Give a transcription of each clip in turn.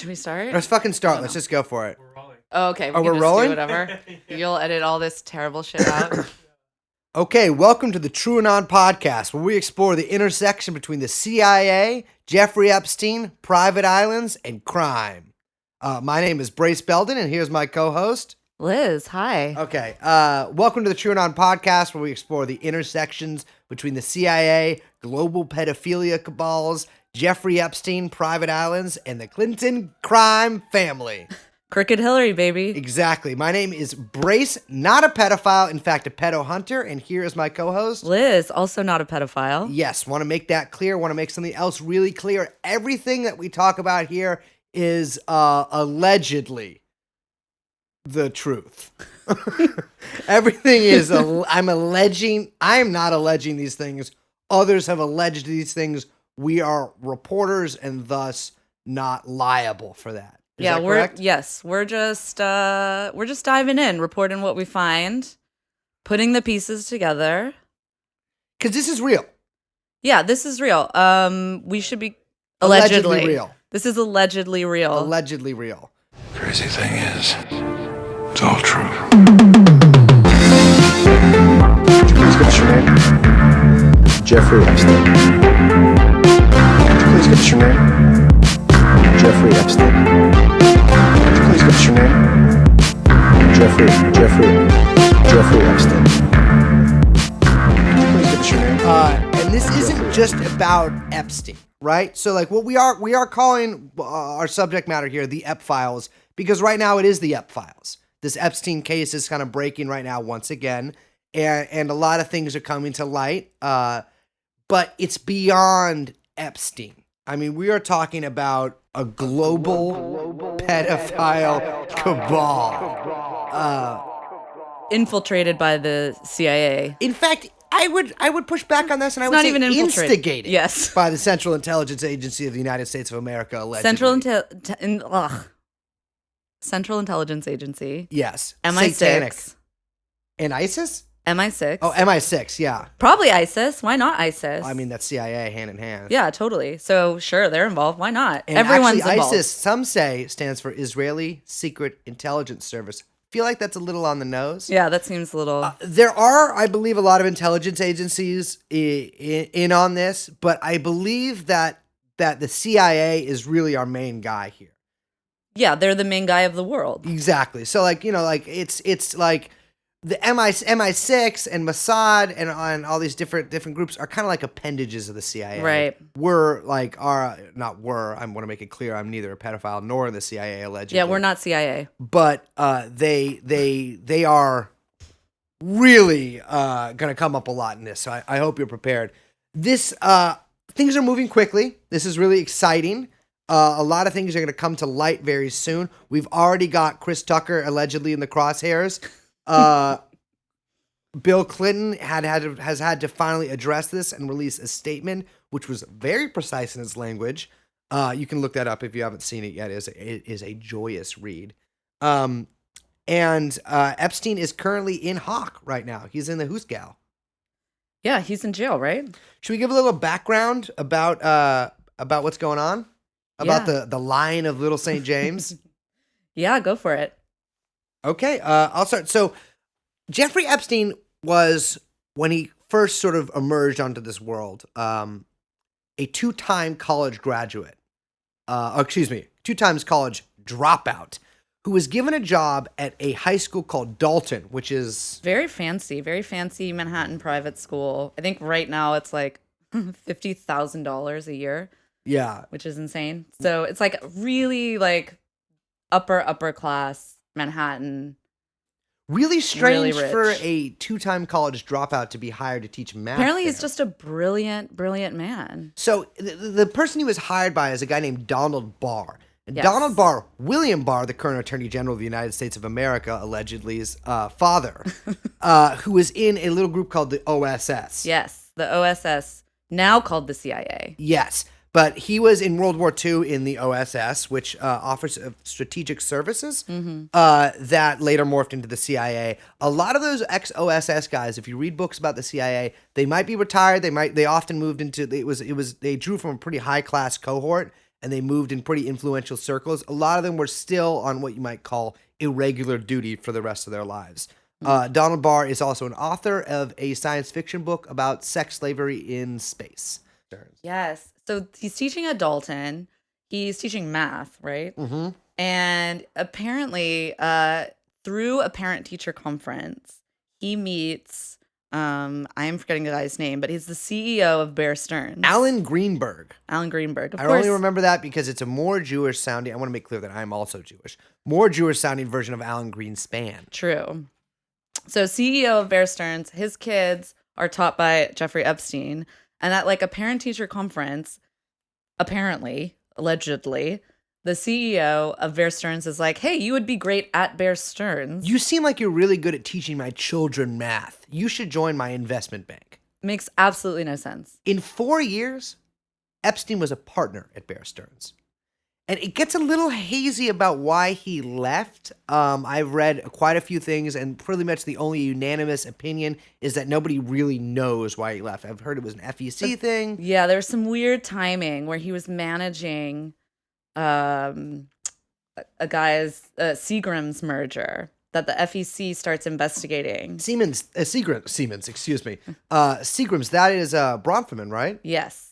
Should we start? Let's fucking start. Let's just go for it. We're rolling. Oh, okay. We Oh, can we're just rolling? do whatever. You'll edit all this terrible shit out. Okay, welcome to the TrueAnon podcast, where we explore the intersection between the CIA, Jeffrey Epstein, private islands, and crime. My name is Belden, and here's my co-host. Liz, hi. Okay, welcome to the TrueAnon podcast, where we explore the intersections between the CIA, global pedophilia cabals, Jeffrey Epstein, private islands, and the Clinton crime family. Crooked Hillary, baby. Exactly. My name is Brace, not a pedophile, in fact, a pedo hunter, and here is my co-host. Liz, also not a pedophile. Yes, want to make that clear, want to make something else really clear. Everything that we talk about here is allegedly the truth. Everything is, I am not alleging these things. Others have alleged these things. We are reporters and thus not liable for that. Is that correct? We're just diving in, reporting what we find, putting the pieces together. Because this is real. Yeah, this is real. We should be Allegedly real. This is allegedly real. Allegedly real. Crazy thing is, it's all true. Please give us your name. Jeffrey Epstein. Please give us your name. Jeffrey Epstein. Please give us your name. Jeffrey Epstein. Please give us your name. And this isn't just about Epstein, right? So like what we are calling our subject matter here the Ep Files, because right now it is the Ep Files. This Epstein case is kind of breaking right now once again, and a lot of things are coming to light, but it's beyond Epstein. I mean, we are talking about a global pedophile cabal. Infiltrated by the CIA. In fact, I would push back on this, and I would not say even infiltrated. instigated. Yes. By the Central Intelligence Agency of the United States of America, allegedly. Central Intelligence Agency. Yes. MI6. Satanic. And ISIS? MI6. Oh, MI6, yeah. Probably ISIS. Why not ISIS? I mean, that's CIA hand in hand. Yeah, totally. So, sure, they're involved. Why not? And Everyone's actually, involved. ISIS, some say, stands for Israeli Secret Intelligence Service. Feel like that's a little on the nose. Yeah, that seems a little... There are, I believe, a lot of intelligence agencies in on this, but I believe that the CIA is really our main guy here. Yeah, they're the main guy of the world. Exactly. So, like, you know, like it's like the MI6 and Mossad and all these different groups are kind of like appendages of the CIA. Right. I want to make it clear, I'm neither a pedophile nor the CIA allegedly. Yeah, we're not CIA. But they are really going to come up a lot in this. So I hope you're prepared. This things are moving quickly. This is really exciting. A lot of things are going to come to light very soon. We've already got Chris Tucker allegedly in the crosshairs. Bill Clinton has had to finally address this and release a statement, which was very precise in its language. You can look that up if you haven't seen it yet. It is a joyous read. And Epstein is currently in Hawk right now. He's in the Hoosgal. Yeah, he's in jail, right? Should we give a little background about what's going on? About the line of Little St. James? Yeah, go for it. Okay, I'll start. So Jeffrey Epstein was, when he first sort of emerged onto this world, a two-time college graduate. Two times college dropout, who was given a job at a high school called Dalton, which is... very fancy Manhattan private school. I think right now it's like $50,000 a year. Yeah. Which is insane. So it's like really like upper class Manhattan. Really strange really for a two-time college dropout to be hired to teach math. Apparently there. he's just a brilliant man. So the person he was hired by is a guy named Donald Barr. And Yes. Donald Barr, William Barr, the current Attorney General of the United States of America, allegedly's father, who was in a little group called the OSS. Yes, the OSS, now called the CIA. Yes. But he was in World War II in the OSS, which offers strategic services that later morphed into the CIA. A lot of those ex-OSS guys, if you read books about the CIA, they might be retired. They often moved into they drew from a pretty high class cohort, and they moved in pretty influential circles. A lot of them were still on what you might call irregular duty for the rest of their lives. Donald Barr is also an author of a science fiction book about sex slavery in space. Yes. So he's teaching at Dalton. He's teaching math, right? Mm-hmm. And apparently, through a parent-teacher conference, he meets, I am forgetting the guy's name, but he's the CEO of Bear Stearns. Alan Greenberg. Alan Greenberg, of I course. only remember that because it's a more Jewish sounding, I want to make clear that I'm also Jewish, more Jewish sounding version of Alan Greenspan. True. So CEO of Bear Stearns, his kids are taught by Jeffrey Epstein. And at like a parent-teacher conference, apparently, allegedly, the CEO of Bear Stearns is like, hey, you would be great at Bear Stearns. You seem like you're really good at teaching my children math. You should join my investment bank. Makes absolutely no sense. In 4 years, Epstein was a partner at Bear Stearns. And it gets a little hazy about why he left. I've read quite a few things, and pretty much the only unanimous opinion is that nobody really knows why he left. I've heard it was an FEC thing. Yeah, there was some weird timing where he was managing a guy's Seagram's merger that the FEC starts investigating. Seagram's, that is Bronfman, right? Yes.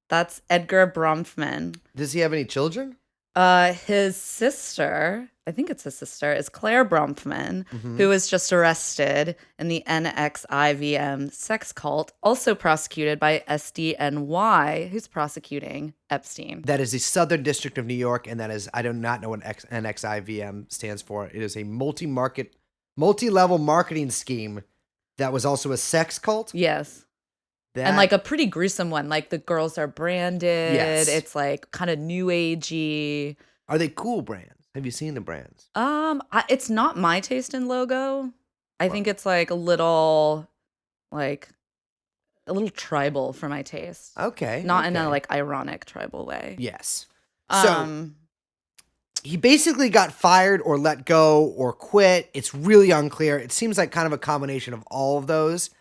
That's Edgar Bronfman. Does he have any children? His sister, I think it's his sister, is Claire Bronfman, who was just arrested in the NXIVM sex cult, also prosecuted by SDNY, who's prosecuting Epstein. That is the Southern District of New York, and that is, I do not know what NXIVM stands for. It is a multi-level marketing scheme that was also a sex cult. Yes. And like a pretty gruesome one. Like the girls are branded. Yes. It's like kind of new agey. Are they cool brands? Have you seen the brands? It's not my taste in logo. I think it's like a little tribal for my taste. Okay. Not in a like ironic tribal way. Yes. So he basically got fired or let go or quit. It's really unclear. It seems like kind of a combination of all of those.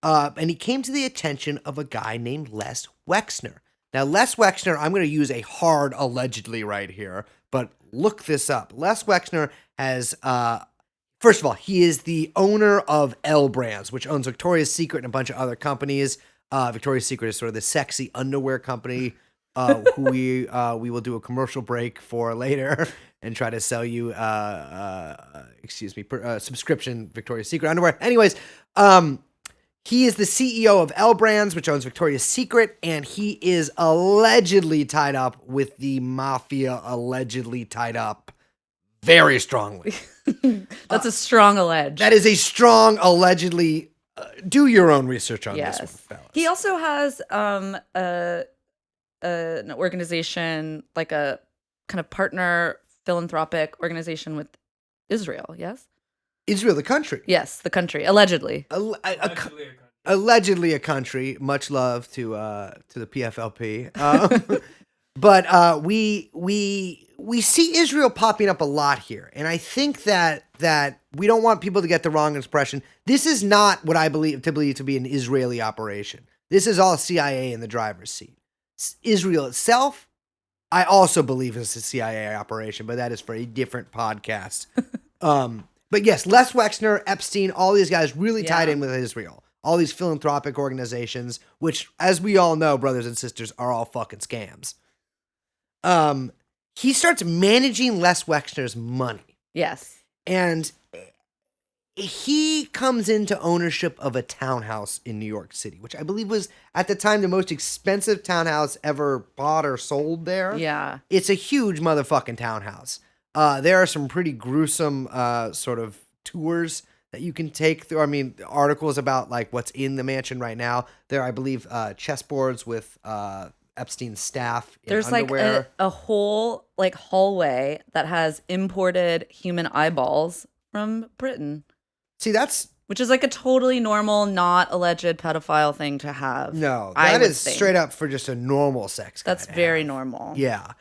And he came to the attention of a guy named Les Wexner. Now, Les Wexner, I'm going to use a hard allegedly right here, but look this up. Les Wexner has, first of all, he is the owner of L Brands, which owns Victoria's Secret and a bunch of other companies. Victoria's Secret is sort of the sexy underwear company who we will do a commercial break for later and try to sell you, subscription Victoria's Secret underwear. Anyways, he is the CEO of L Brands, which owns Victoria's Secret, and he is allegedly tied up with the mafia, allegedly tied up very strongly. That's a strong allege. That is a strong allegedly. Do your own research on this one, fellas. He also has an organization, like a kind of partner philanthropic organization with Israel, yes? Israel, the country. Yes, the country, allegedly. Allegedly a country. Much love to the PFLP. But we see Israel popping up a lot here, and I think that we don't want people to get the wrong impression. This is not what I believe to be an Israeli operation. This is all CIA in the driver's seat. Israel itself, I also believe is a CIA operation, but that is for a different podcast. But yes, Les Wexner, Epstein, all these guys really tied in with Israel. All these philanthropic organizations, which, as we all know, brothers and sisters, are all fucking scams. He starts managing Les Wexner's money. Yes. And he comes into ownership of a townhouse in New York City, which I believe was, at the time, the most expensive townhouse ever bought or sold there. Yeah. It's a huge motherfucking townhouse. There are some pretty gruesome sort of tours that you can take through. I mean, articles about like what's in the mansion right now. There, I believe, chessboards with Epstein's staff in There's underwear. like a whole like hallway that has imported human eyeballs from Britain. See, which is like a totally normal, not alleged pedophile thing to have. No, that is straight up for just a normal sex guy. That's very normal. Yeah.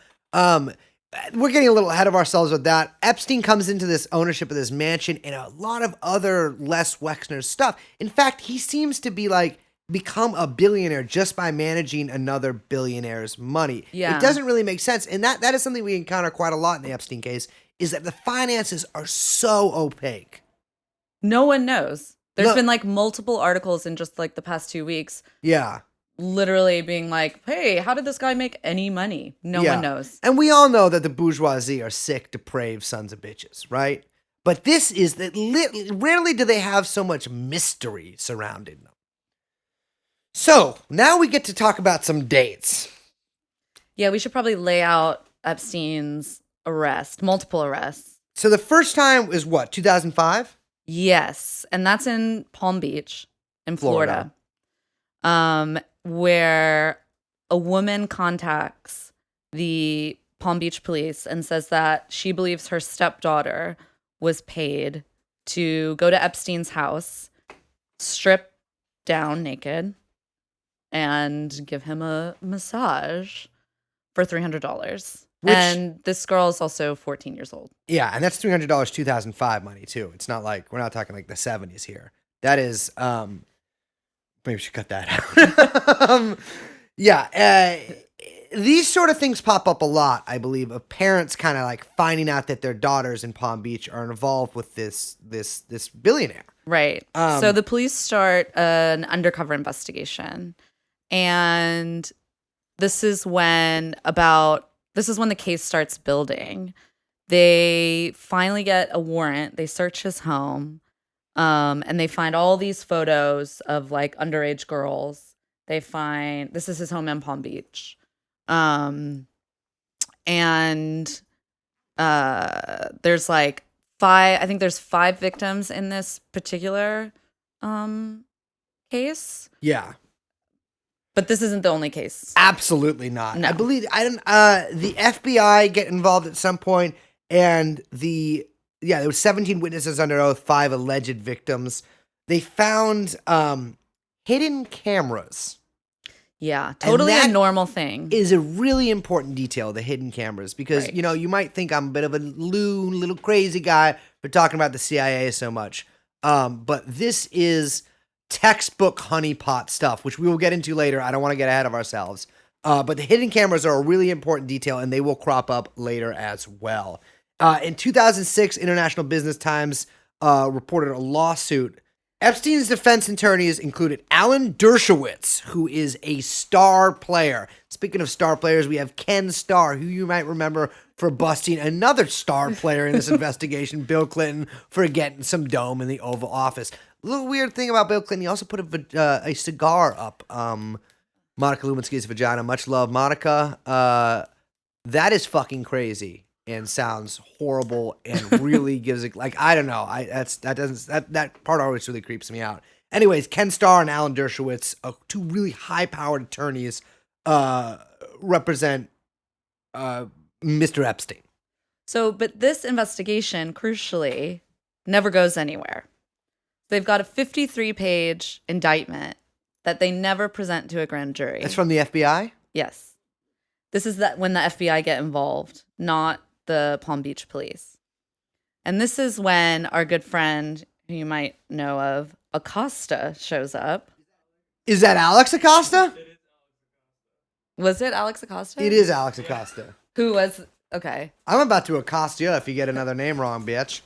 We're getting a little ahead of ourselves with that. Epstein comes into this ownership of this mansion and a lot of other Les Wexner stuff. In fact, he seems to be like become a billionaire just by managing another billionaire's money. Yeah. It doesn't really make sense. And that is something we encounter quite a lot in the Epstein case, is that the finances are so opaque. No one knows. There's No. been like multiple articles in just like the past 2 weeks, Yeah. literally being like, hey, how did this guy make any money? No Yeah. one knows. And we all know that the bourgeoisie are sick, depraved sons of bitches, right? But this is that rarely do they have so much mystery surrounding them. So now we get to talk about some dates. Yeah, we should probably lay out Epstein's multiple arrests. So the first time was what, 2005? Yes, and that's in Palm Beach in Florida. Where a woman contacts the Palm Beach police and says that she believes her stepdaughter was paid to go to Epstein's house, strip down naked, and give him a massage for $300. And this girl is also 14 years old. Yeah, and that's $300 2005 money too. It's not like we're not talking like the 70s here. That is maybe we should cut that out. These sort of things pop up a lot, I believe, of parents kind of like finding out that their daughters in Palm Beach are involved with this billionaire. Right. So the police start an undercover investigation. And this is when the case starts building. They finally get a warrant. They search his home. And they find all these photos of like underage girls. This is his home in Palm Beach. And there's like there's 5 victims in this particular case. Yeah. But this isn't the only case. Absolutely not. No. I believe the FBI get involved at some point, and there was 17 witnesses under oath, 5 alleged victims. They found hidden cameras. Yeah, totally a normal thing. Is a really important detail, the hidden cameras, because Right. you might think I'm a bit of a loon, little crazy guy for talking about the CIA so much. But this is textbook honeypot stuff, which we will get into later. I don't want to get ahead of ourselves. But the hidden cameras are a really important detail, and they will crop up later as well. In 2006, International Business Times reported a lawsuit. Epstein's defense attorneys included Alan Dershowitz, who is a star player. Speaking of star players, we have Ken Starr, who you might remember for busting another star player in this investigation, Bill Clinton, for getting some dome in the Oval Office. A little weird thing about Bill Clinton, he also put a cigar up Monica Lewinsky's vagina. Much love, Monica. That is fucking crazy and sounds horrible and really gives it, like, I don't know. That part always really creeps me out. Anyways, Ken Starr and Alan Dershowitz, 2 really high-powered attorneys, represent Mr. Epstein. So, but this investigation, crucially, never goes anywhere. They've got a 53-page indictment that they never present to a grand jury. That's from the FBI? Yes. This is when the FBI get involved, not the Palm Beach police. And this is when our good friend, who you might know of, Acosta, shows up. Is that Alex Acosta? Was it Alex Acosta? It is Alex Acosta. Who was, okay. I'm about to accost you if you get another name wrong, bitch.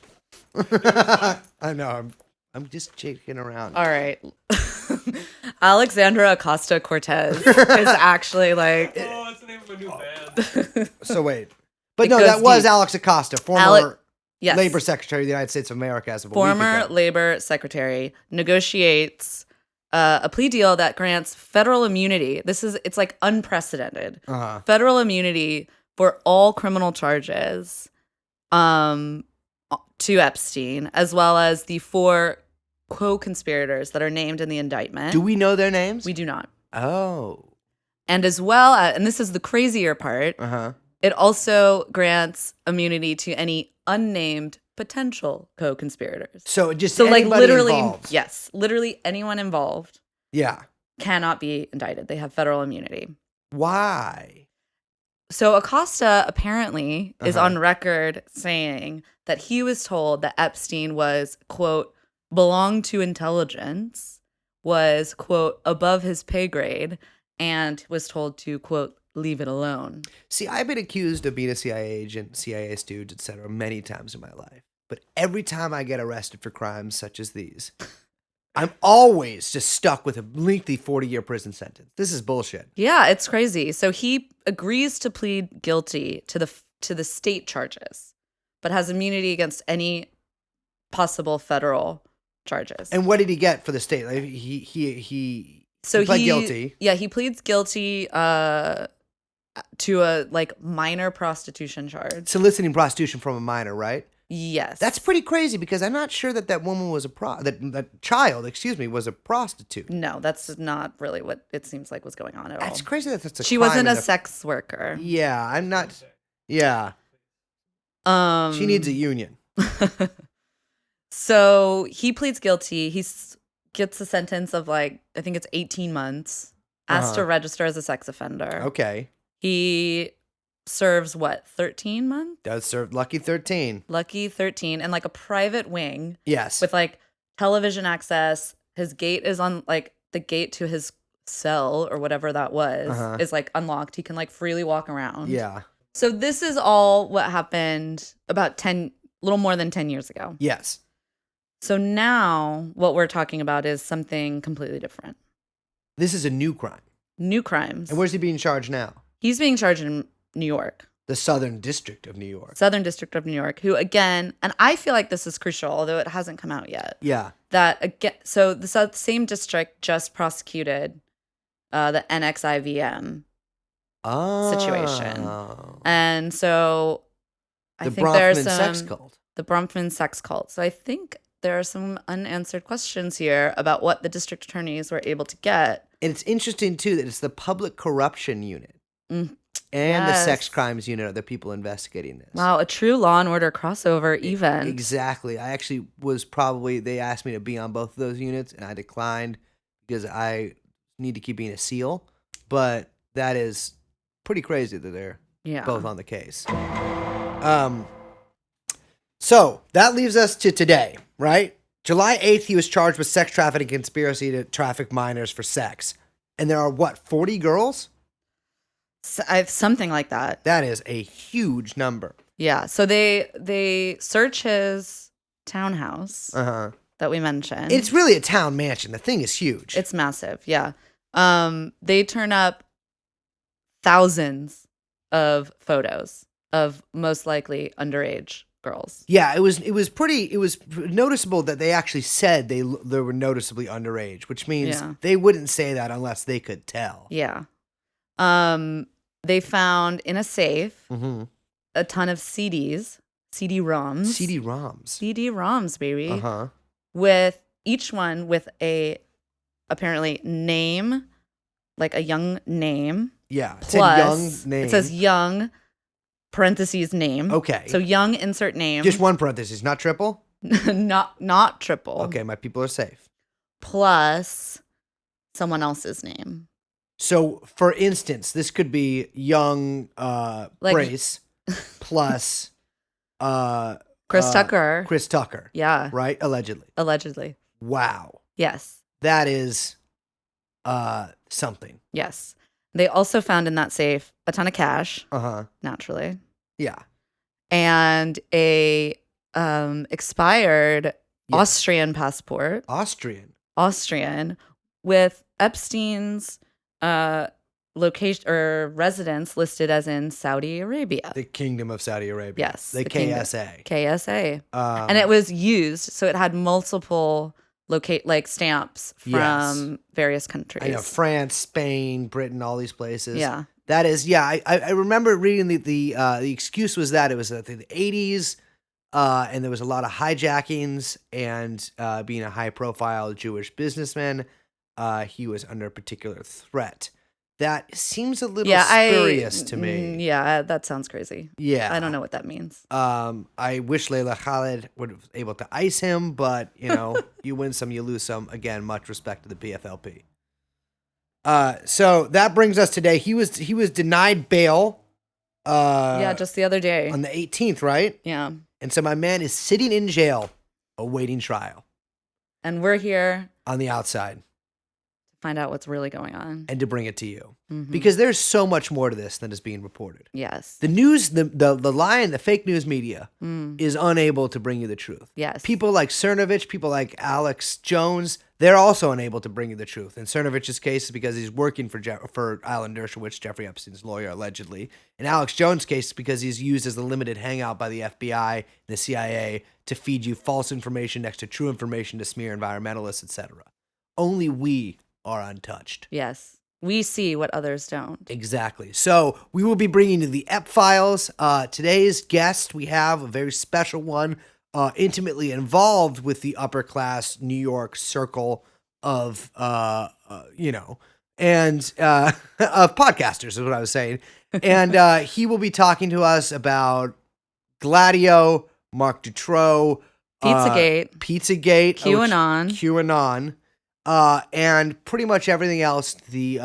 I know, I'm just checking around. All right. Alexandra Acosta Cortez is actually like. Oh, that's the name of a new band. So wait. But It no, goes that was deep. Alex Acosta, former Yes. Labor Secretary of the United States of America as of a week Former ago. Labor Secretary negotiates a plea deal that grants federal immunity. It's like unprecedented. Uh-huh. Federal immunity for all criminal charges to Epstein, as well as the 4 co-conspirators that are named in the indictment. Do we know their names? We do not. Oh. And as well, and this is the crazier part, Uh-huh. it also grants immunity to any unnamed potential co-conspirators. So just So like anybody literally, involved. yes, literally anyone involved Yeah. cannot be indicted. They have federal immunity. Why? So Acosta apparently is Uh-huh. on record saying that he was told that Epstein was, quote, belonged to intelligence, was, quote, above his pay grade and was told to, quote, leave it alone. See, I've been accused of being a CIA agent, CIA stooge, etc. many times in my life. But every time I get arrested for crimes such as these, I'm always just stuck with a lengthy 40-year prison sentence. This is bullshit. Yeah, it's crazy. So he agrees to plead guilty to the state charges, but has immunity against any possible federal charges. And what did he get for the state? Like, he pled guilty. Yeah, he pleads guilty to a like minor prostitution charge. Soliciting prostitution from a minor, right? Yes. That's pretty crazy because I'm not sure that woman was that child, was a prostitute. No, that's not really what it seems like was going on at all. That's crazy that that's a She crime wasn't a in sex worker. Yeah, I'm not. Yeah. She needs a union. So he pleads guilty. He gets a sentence of I think it's 18 months, asked to register as a sex offender. Okay. He serves 13 months? Does serve lucky 13. Lucky 13 and a private wing. Yes. With television access. His gate is on the gate to his cell or whatever that was is unlocked. He can freely walk around. Yeah. So this is all what happened about little more than 10 years ago. Yes. So now what we're talking about is something completely different. This is a new crime. New crimes. And where's he being charged now? He's being charged in New York. The Southern District of New York. Southern District of New York, who again, and I feel like this is crucial, although it hasn't come out yet. Yeah. That again, so the same district just prosecuted the NXIVM situation. And so I think there's some sex cult. The Bronfman sex cult. So I think there are some unanswered questions here about what the district attorneys were able to get. And it's interesting too that it's the public corruption unit and the sex crimes unit are the people investigating this. Wow, a true Law and Order crossover event. Exactly. I actually they asked me to be on both of those units and I declined because I need to keep being a SEAL. But that is pretty crazy that they're both on the case. So that leaves us to today, right? July 8th, he was charged with sex trafficking conspiracy to traffic minors for sex. And there are 40 girls? Something like that. That is a huge number. Yeah. So they search his townhouse that we mentioned. It's really a town mansion. The thing is huge. It's massive. Yeah. They turn up thousands of photos of most likely underage girls. Yeah, it was noticeable that they actually said they were noticeably underage, which means they wouldn't say that unless they could tell. Yeah. They found in a safe a ton of CDs, CD-ROMs, baby. With each one with a apparently name, a young name. Yeah, plus, it's a young name. It says young parentheses name. Okay. So young insert name. Just one parentheses, not triple? not triple. Okay, my people are safe. Plus someone else's name. So, for instance, this could be young Brace plus Chris Tucker. Chris Tucker. Yeah. Right? Allegedly. Wow. Yes. That is something. Yes. They also found in that safe a ton of cash. Naturally. Yeah. And a expired Austrian passport. Austrian with Epstein's location or residence listed as in Saudi Arabia. The Kingdom of Saudi Arabia. Yes. The KSA. KSA. And it was used, so it had multiple stamps from various countries. I know, France, Spain, Britain, all these places. Yeah. That is, I remember reading the excuse was that it was the 80s, and there was a lot of hijackings, and being a high-profile Jewish businessman, he was under a particular threat. That seems a little spurious to me. Yeah, that sounds crazy. Yeah. I don't know what that means. I wish Layla Khaled would have able to ice him, but, you win some, you lose some. Again, much respect to the PFLP. So that brings us today. He was denied bail. Just the other day. On the 18th, right? Yeah. And so my man is sitting in jail awaiting trial. And we're here. On the outside. find out what's really going on. and to bring it to you. Mhm. Because there's so much more to this than is being reported. Yes. The news, the lie, the fake news media Mm. is unable to bring you the truth. Yes. People like Cernovich, people like Alex Jones, they're also unable to bring you the truth. In Cernovich's case, is because he's working for Alan Dershowitz, Jeffrey Epstein's lawyer, allegedly. In Alex Jones' case, because he's used as a limited hangout by the FBI and the CIA to feed you false information next to true information to smear environmentalists, etc. Only we are untouched. Yes. We see what others don't. Exactly. So we will be bringing you the Ep Files. Today's guest, we have a very special one, intimately involved with the upper class New York circle of, and of podcasters is what I was saying. And he will be talking to us about Gladio, Mark Dutroux, Pizzagate. QAnon, QAnon. and pretty much everything else the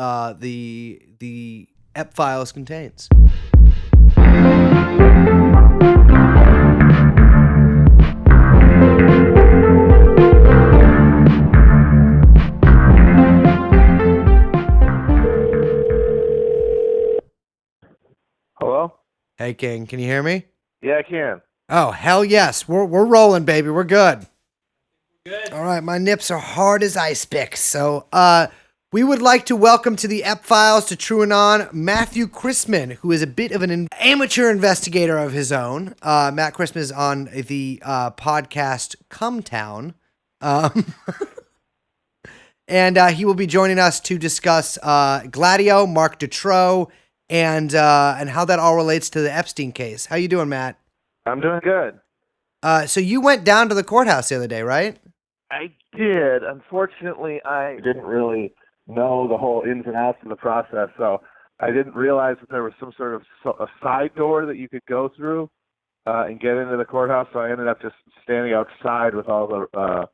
Ep Files contains. Hello? Hey King, can you hear me? Yeah, I can. Oh hell yes, we're rolling, baby. We're good. Good. All right, my nips are hard as ice picks. So, we would like to welcome to the Ep Files to TrueAnon Matthew Christman, who is a bit of an amateur investigator of his own. Matt Christman is on the podcast Come Town, and he will be joining us to discuss Gladio, Mark Dutroux, and how that all relates to the Epstein case. How you doing, Matt? I'm doing good. So you went down to the courthouse the other day, right? I did. Unfortunately, I didn't really know the whole ins and outs of the process, so I didn't realize that there was some sort of a side door that you could go through and get into the courthouse, so I ended up just standing outside with all the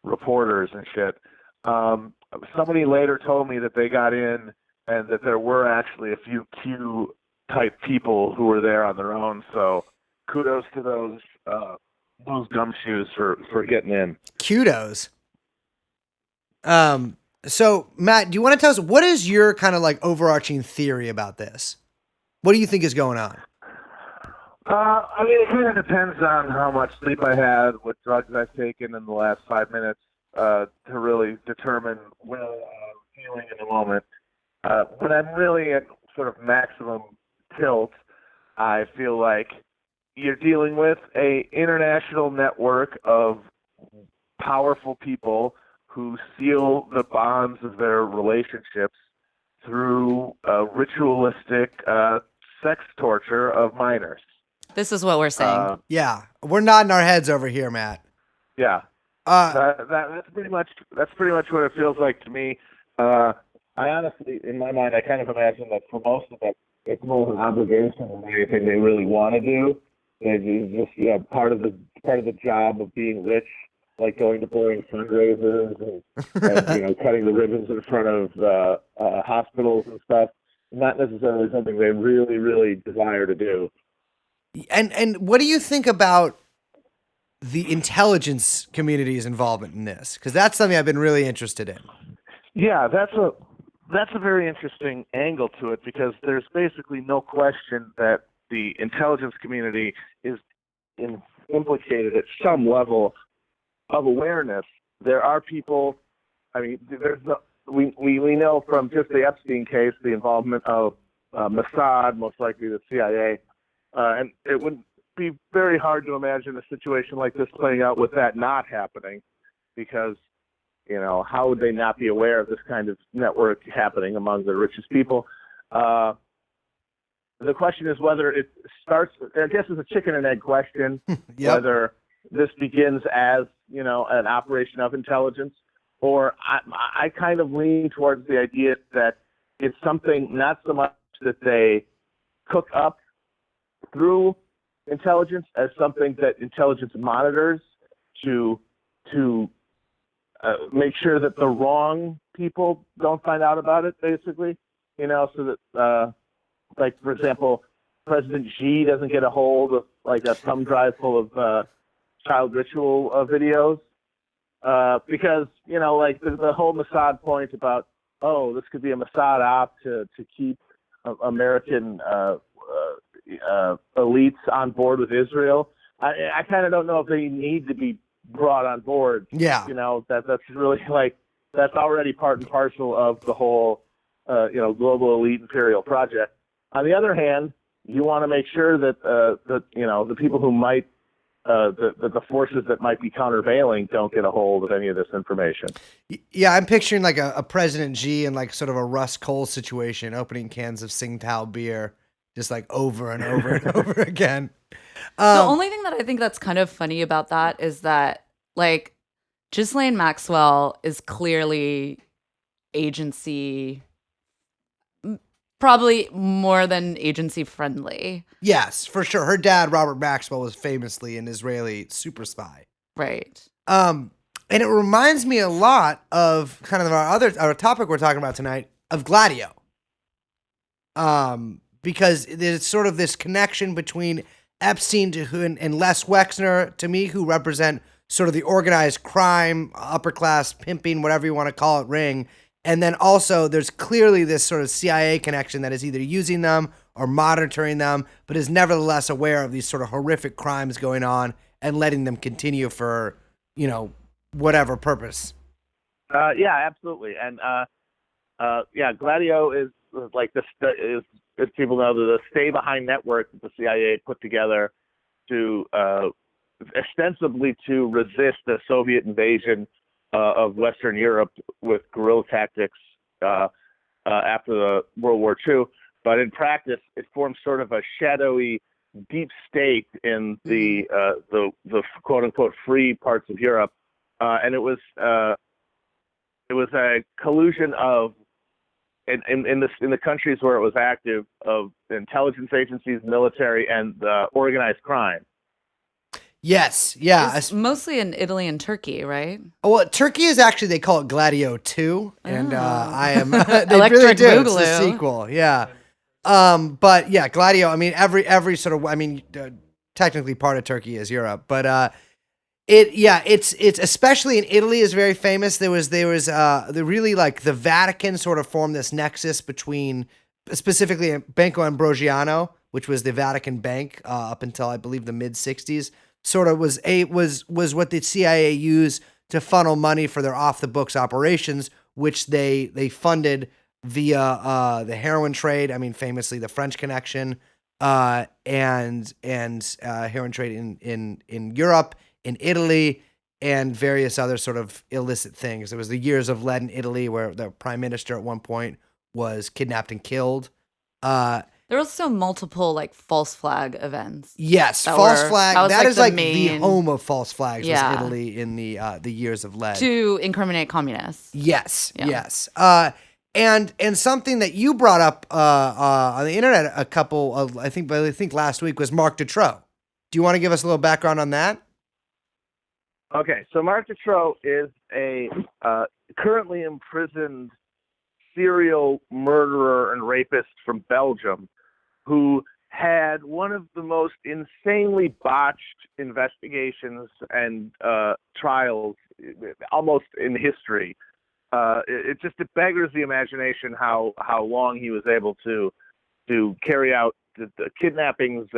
reporters and shit. Somebody later told me that they got in and that there were actually a few Q-type people who were there on their own, so kudos to those gumshoes for getting in. Kudos. So Matt, do you want to tell us what is your kind of like overarching theory about this? What do you think is going on? I mean, it kind of depends on how much sleep I had, what drugs I've taken in the last 5 minutes to really determine where I'm feeling in the moment. When I'm really at sort of maximum tilt, I feel like you're dealing with a international network of powerful people who seal the bonds of their relationships through ritualistic sex torture of minors. This is what we're saying. Yeah, we're nodding our heads over here, Matt. Yeah, that's pretty much what it feels like to me. I honestly, in my mind, I kind of imagine that for most of it, it's more of an obligation than anything they really want to do. It's just part of the job of being rich, like going to boring fundraisers and cutting the ribbons in front of hospitals and stuff. Not necessarily something they really, really desire to do. And what do you think about the intelligence community's involvement in this? Because that's something I've been really interested in. Yeah, that's a very interesting angle to it, because there's basically no question that the intelligence community is implicated at some level of awareness. There are people. I mean, we know from just the Epstein case the involvement of Mossad, most likely the CIA, and it would be very hard to imagine a situation like this playing out with that not happening, because how would they not be aware of this kind of network happening among the richest people? The question is whether it starts, I guess it's a chicken and egg question, Yep. whether this begins as, an operation of intelligence, or I kind of lean towards the idea that it's something not so much that they cook up through intelligence as something that intelligence monitors to make sure that the wrong people don't find out about it, basically, so that, like, for example, President Xi doesn't get a hold of, like, a thumb drive full of child ritual videos, because, like, the whole Mossad point about oh, this could be a Mossad op to keep American elites on board with Israel. I kind of don't know if they need to be brought on board. Yeah. That's really like, that's already part and parcel of the whole, global elite imperial project. On the other hand, you want to make sure that the people who might, the forces that might be countervailing don't get a hold of any of this information. Yeah, I'm picturing like a President G in like sort of a Russ Cole situation, opening cans of Tsingtao beer, just like over and over and over again. The only thing that I think that's kind of funny about that is that, like, Ghislaine Maxwell is clearly agency, probably more than agency friendly. Yes, for sure. Her dad, Robert Maxwell, was famously an Israeli super spy. Right. And it reminds me a lot of kind of our topic we're talking about tonight, of Gladio. Because there's sort of this connection between Epstein and Les Wexner, to me, who represent sort of the organized crime, upper class pimping, whatever you want to call it, ring. And then also there's clearly this sort of CIA connection that is either using them or monitoring them, but is nevertheless aware of these sort of horrific crimes going on and letting them continue for, whatever purpose. Yeah, absolutely. And Gladio is like as people know, the stay behind network that the CIA put together to ostensibly to resist the Soviet invasion of Western Europe with guerrilla tactics after the World War II. But in practice, it formed sort of a shadowy deep state in the quote unquote free parts of Europe, and it was a collusion of in the countries where it was active, of intelligence agencies, military, and organized crime. Yes, yeah. It's mostly in Italy and Turkey, right? Well, Turkey is actually, they call it Gladio 2, and I am, they Electric really do. It's the Boogaloo. sequel, yeah. But yeah, Gladio, I mean, every sort of, technically part of Turkey is Europe, but it's especially in Italy is very famous. There was the really, like, the Vatican sort of formed this nexus between specifically Banco Ambrosiano, which was the Vatican bank up until I believe the mid 60s. Sort of was what the CIA used to funnel money for their off the books operations, which they funded via the heroin trade. I mean, famously the French Connection, and heroin trade in Europe, in Italy, and various other sort of illicit things. There was the years of lead in Italy, where the prime minister at one point was kidnapped and killed. There were also multiple, like, false flag events. Yes, false flag. That is like the main home of false flags. Yeah. Was Italy in the years of lead. to incriminate communists. Yes, Yeah. yes. And something that you brought up on the internet a couple of, I think last week, was Marc Dutroux. Do you want to give us a little background on that? Okay, so Marc Dutroux is a currently imprisoned serial murderer and rapist from Belgium, who had one of the most insanely botched investigations and trials almost in history. It beggars the imagination how long he was able to carry out the kidnappings,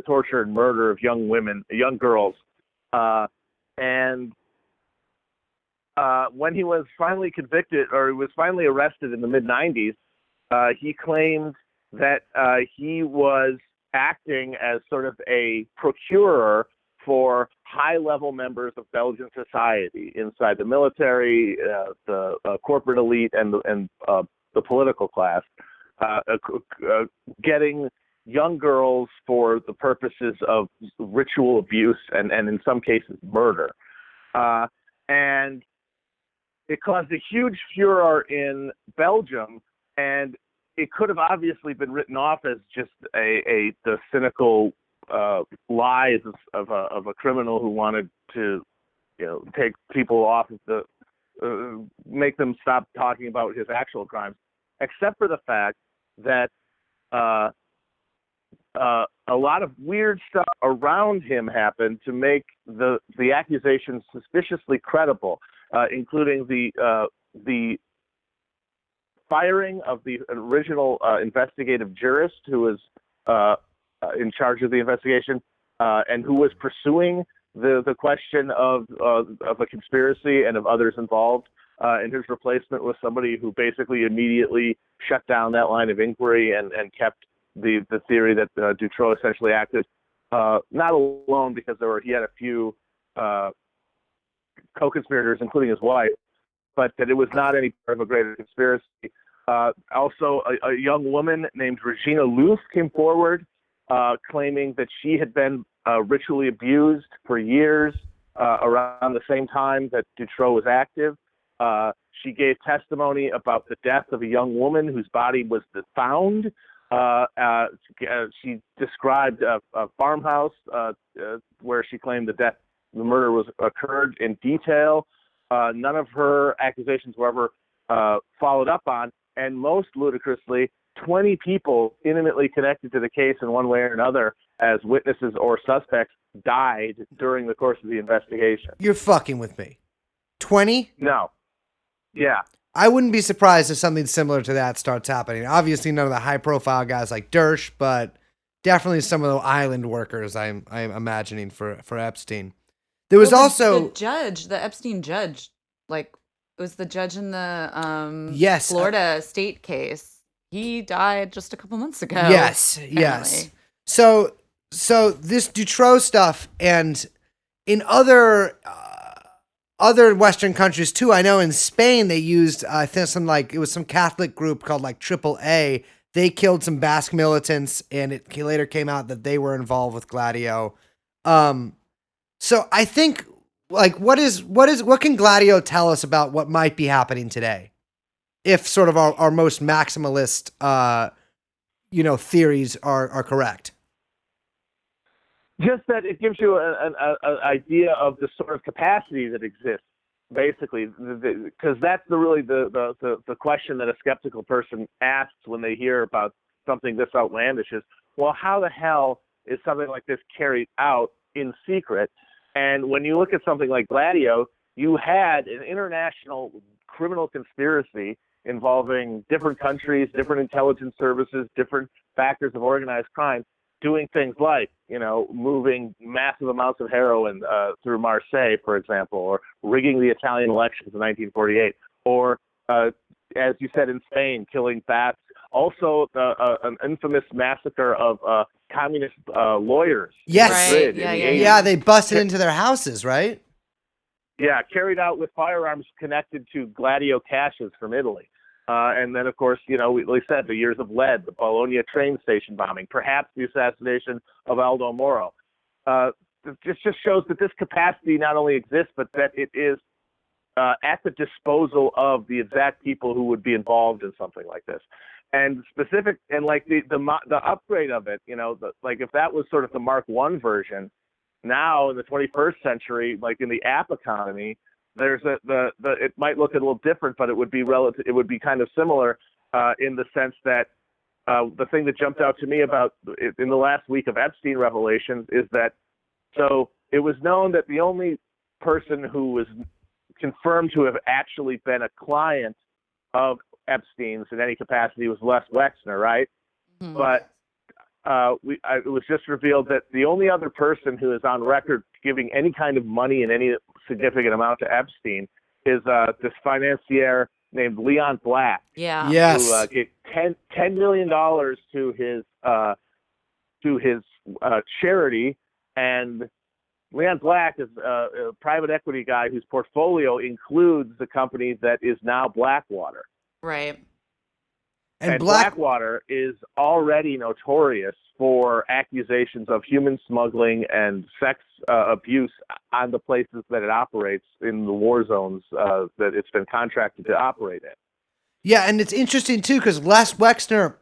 torture, and murder of young girls. And when he was finally convicted, or he was finally arrested in the mid-90s, he claimed that he was acting as sort of a procurer for high-level members of Belgian society inside the military, the corporate elite, and the political class, getting young girls for the purposes of ritual abuse and in some cases murder. And it caused a huge furor in Belgium, and it could have obviously been written off as just the cynical lies of a criminal who wanted to, take people off of the, make them stop talking about his actual crimes, except for the fact that a lot of weird stuff around him happened to make the accusations suspiciously credible, including the firing of the original investigative jurist who was in charge of the investigation and who was pursuing the question of a conspiracy and of others involved. And his replacement was somebody who basically immediately shut down that line of inquiry and kept the theory that Dutroux essentially acted not alone, because he had a few co-conspirators, including his wife, but that it was not any part of a greater conspiracy. Also, a young woman named Regina Luth came forward claiming that she had been ritually abused for years around the same time that Dutroux was active. She gave testimony about the death of a young woman whose body was found. She described a farmhouse where she claimed the murder occurred in detail. None of her accusations were ever followed up on, and most ludicrously, 20 people intimately connected to the case in one way or another as witnesses or suspects died during the course of the investigation. You're fucking with me. 20? No. Yeah. I wouldn't be surprised if something similar to that starts happening. Obviously, none of the high-profile guys like Dersh, but definitely some of the island workers. I'm imagining for Epstein. There was also the Epstein judge, like it was the judge in the yes, Florida state case. He died just a couple months ago. Yes, apparently. yes. So this Dutroux stuff, and in other Western countries too. I know in Spain they used I think it was some Catholic group called like AAA. They killed some Basque militants, and it later came out that they were involved with Gladio. So I think like what can Gladio tell us about what might be happening today, if sort of our most maximalist theories are correct? Just that it gives you an idea of the sort of capacity that exists, basically, because that's really the question that a skeptical person asks when they hear about something this outlandish is, well, how the hell is something like this carried out in secret? And when you look at something like Gladio, you had an international criminal conspiracy involving different countries, different intelligence services, different factors of organized crime, doing things like, moving massive amounts of heroin through Marseille, for example, or rigging the Italian elections in 1948, or, as you said, in Spain, killing bats. Also, an infamous massacre of communist lawyers. Yes. Right. Yeah. They busted into their houses, right? Yeah, carried out with firearms connected to Gladio caches from Italy. And then, of course, we said the years of lead, the Bologna train station bombing, perhaps the assassination of Aldo Moro. It just shows that this capacity not only exists, but that it is at the disposal of the exact people who would be involved in something like this. And like the upgrade of it, like if that was sort of the Mark I version, now in the 21st century, like in the app economy, there's it might look a little different, but it would be it would be kind of similar in the sense that the thing that jumped out to me about in the last week of Epstein revelations is that so it was known that the only person who was confirmed to have actually been a client of Epstein's in any capacity was Les Wexner, right? Mm-hmm. But it was just revealed that the only other person who is on record giving any kind of money in any significant amount to Epstein is this financier named Leon Black. Yeah. Yes. Who gave $10 million to his charity, and Leon Black is a private equity guy whose portfolio includes the company that is now Blackwater. Right. And Blackwater is already notorious for accusations of human smuggling and sex abuse on the places that it operates in the war zones that it's been contracted to operate in. Yeah, and it's interesting too because Les Wexner,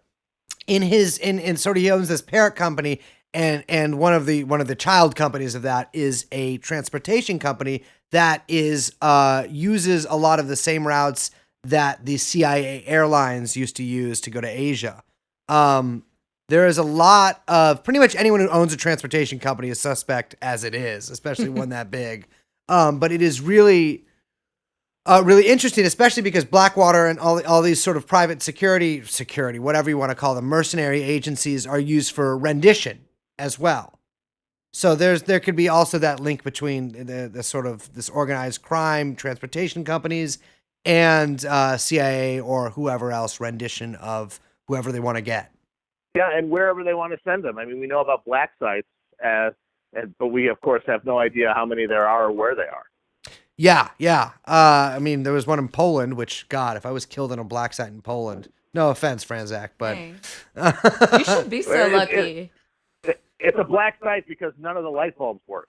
in sort of he owns this parent company, and one of the child companies of that is a transportation company that is uses a lot of the same routes that the CIA airlines used to use to go to Asia. There is a lot of pretty much anyone who owns a transportation company is suspect as it is, especially one that big. But it is really really interesting, especially because Blackwater and all these sort of private security, whatever you want to call them, mercenary agencies are used for rendition as well. So there could be also that link between the sort of this organized crime transportation companies and CIA or whoever else rendition of whoever they want to get. Yeah, and wherever they want to send them. I mean, we know about black sites, but we, of course, have no idea how many there are or where they are. Yeah. I mean, there was one in Poland, which, God, if I was killed in a black site in Poland, no offense, Franczak, but... You should be so lucky. It's a black site because none of the light bulbs work.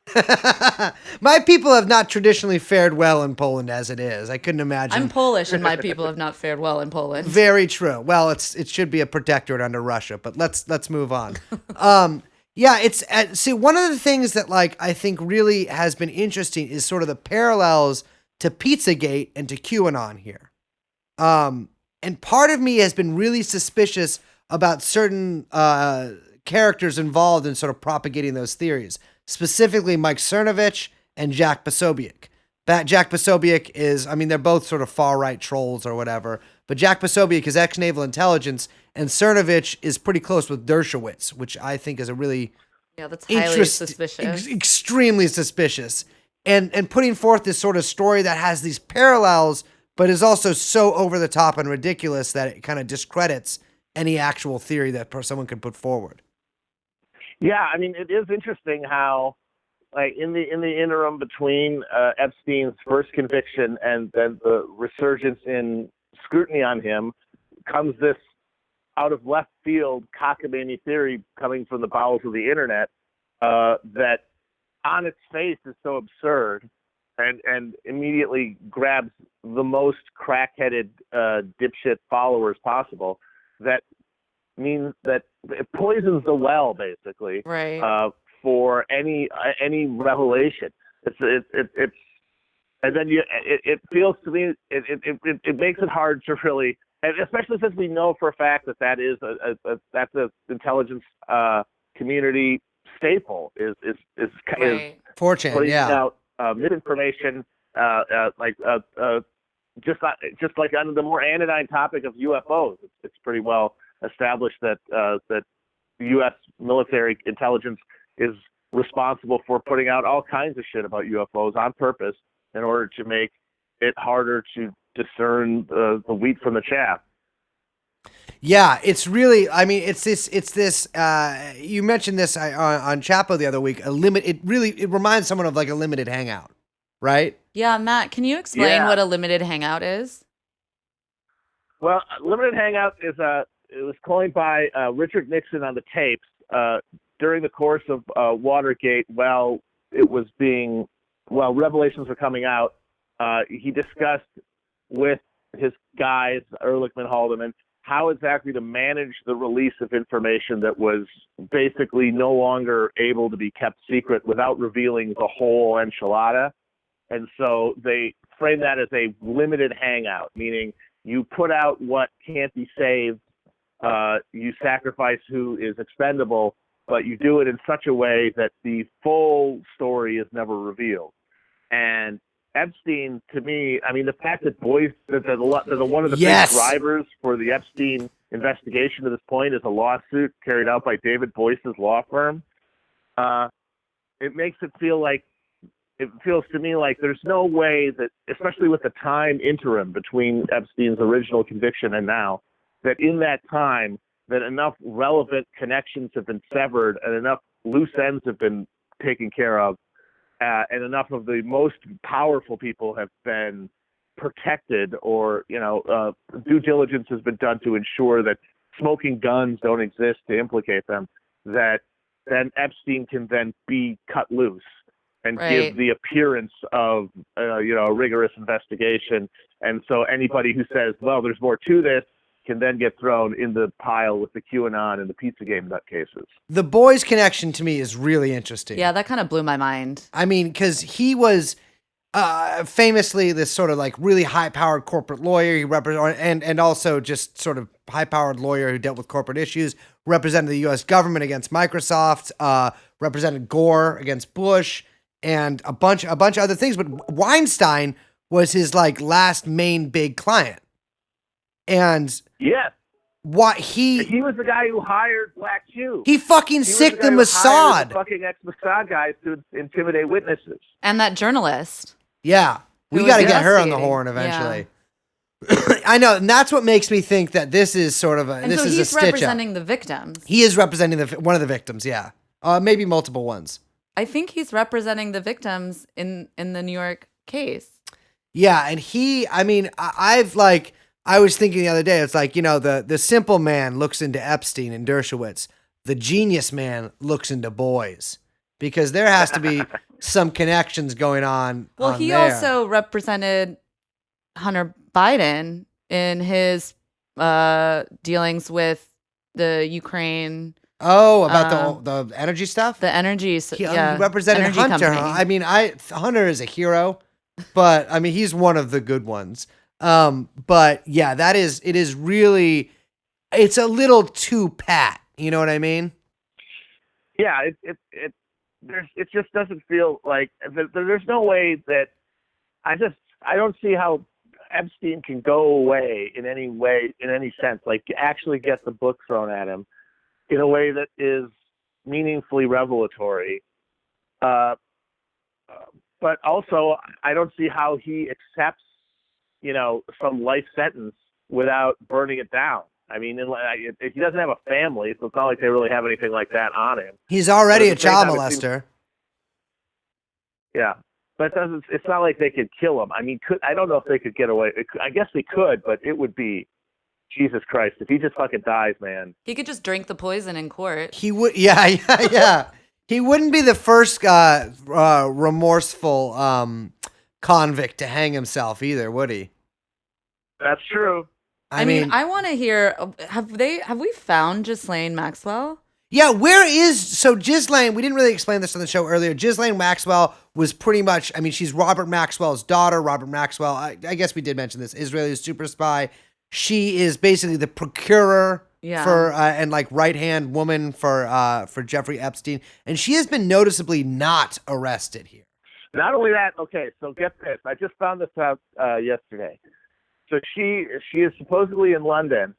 My people have not traditionally fared well in Poland as it is. I couldn't imagine. I'm Polish, and my people have not fared well in Poland. Very true. Well, it should be a protectorate under Russia, but let's move on. Yeah, it's see, one of the things that like I think really has been interesting is sort of the parallels to Pizzagate and to QAnon here. And part of me has been really suspicious about certain characters involved in sort of propagating those theories, specifically Mike Cernovich and Jack Posobiec. Jack Posobiec is, I mean, they're both sort of far-right trolls or whatever, but Jack Posobiec is ex-naval intelligence, and Cernovich is pretty close with Dershowitz, which I think is a really that's highly suspicious. Extremely suspicious. And putting forth this sort of story that has these parallels, but is also so over the top and ridiculous that it kind of discredits any actual theory that someone could put forward. Yeah, I mean, it is interesting how, like, in the interim between Epstein's first conviction and then the resurgence in scrutiny on him, comes this out of left field cockamamie theory coming from the bowels of the internet that, on its face, is so absurd and immediately grabs the most crack-headed dipshit followers possible. That means that it poisons the well, basically, right? For any revelation. It's and then it feels to me it makes it hard to really, and especially since we know for a fact that is that's a intelligence community staple is 4chan, putting out misinformation, just like on the more anodyne topic of UFOs. It's pretty well established that the U.S. military intelligence is responsible for putting out all kinds of shit about UFOs on purpose in order to make it harder to discern the wheat from the chaff. Yeah, it's really, I mean, it's this, you mentioned this on Chapo the other week, it reminds someone of like a limited hangout, right? Yeah, Matt, can you explain what a limited hangout is? Well, limited hangout is it was coined by Richard Nixon on the tapes during the course of Watergate. Revelations were coming out. He discussed with his guys, Ehrlichman, Haldeman, how exactly to manage the release of information that was basically no longer able to be kept secret without revealing the whole enchilada. And so they frame that as a limited hangout, meaning you put out what can't be saved, you sacrifice who is expendable, but you do it in such a way that the full story is never revealed. And Epstein, to me, I mean, the fact that one of the big drivers for the Epstein investigation to this point is a lawsuit carried out by David Boyce's law firm. It makes it feels to me like there's no way that, especially with the time interim between Epstein's original conviction and now, that in that time that enough relevant connections have been severed and enough loose ends have been taken care of, and enough of the most powerful people have been protected, or due diligence has been done to ensure that smoking guns don't exist to implicate them, that then Epstein can then be cut loose and give the appearance of a rigorous investigation. And so anybody who says, well, there's more to this, can then get thrown in the pile with the QAnon and the Pizzagate nutcases. The boys connection to me is really interesting. Yeah, that kind of blew my mind. I mean, because he was famously this sort of like really high-powered corporate lawyer. He and also just sort of high-powered lawyer who dealt with corporate issues, represented the U.S. government against Microsoft, represented Gore against Bush, and a bunch of other things. But Weinstein was his like last main big client. And Yes. what He was the guy who hired Black Jews. he fucking He was sicked the guy who hired Mossad. the fucking ex-Mossad guys to intimidate witnesses. And that journalist. Yeah. We Who got to was get her on the investigating. horn eventually. I know, and that's what makes me think that this is sort of And this so is a he's stitch up. representing the victims. He is representing one of the victims, yeah. Maybe multiple ones. I think he's representing the victims in the New York case. Yeah, and I was thinking the other day, it's like, the simple man looks into Epstein and Dershowitz. The genius man looks into boys. Because there has to be some connections going on. Well, on he there. also represented Hunter Biden in his dealings with the Ukraine, Oh, about the energy stuff? the energy. He represented energy Hunter. company. Huh? I mean, Hunter is a hero, but I mean, he's one of the good ones. But yeah, it is really, it's a little too pat. You know what I mean? Yeah, it just doesn't feel like there's no way that I don't see how Epstein can go away in any sense, like actually get the book thrown at him in a way that is meaningfully revelatory. But also, I don't see how he accepts, some life sentence without burning it down. I mean, if he doesn't have a family, so it's not like they really have anything like that on him. He's already But a at the same child time, molester. Yeah. But it's not like they could kill him. I mean, I don't know if they could get away. I guess they could, but it would be, Jesus Christ, if he just fucking dies, man. He could just drink the poison in court. He would, yeah. He wouldn't be the first remorseful convict to hang himself either, would he? That's true. I mean, I want to hear. Have we found Ghislaine Maxwell? Yeah, Ghislaine, we didn't really explain this on the show earlier. Ghislaine Maxwell was pretty much, I mean, she's Robert Maxwell's daughter. Robert Maxwell, I guess we did mention this, Israeli super spy. She is basically the procurer for and like right-hand woman for Jeffrey Epstein. And she has been noticeably not arrested here. Not only that, okay, so get this. I just found this out yesterday. So she is supposedly in London,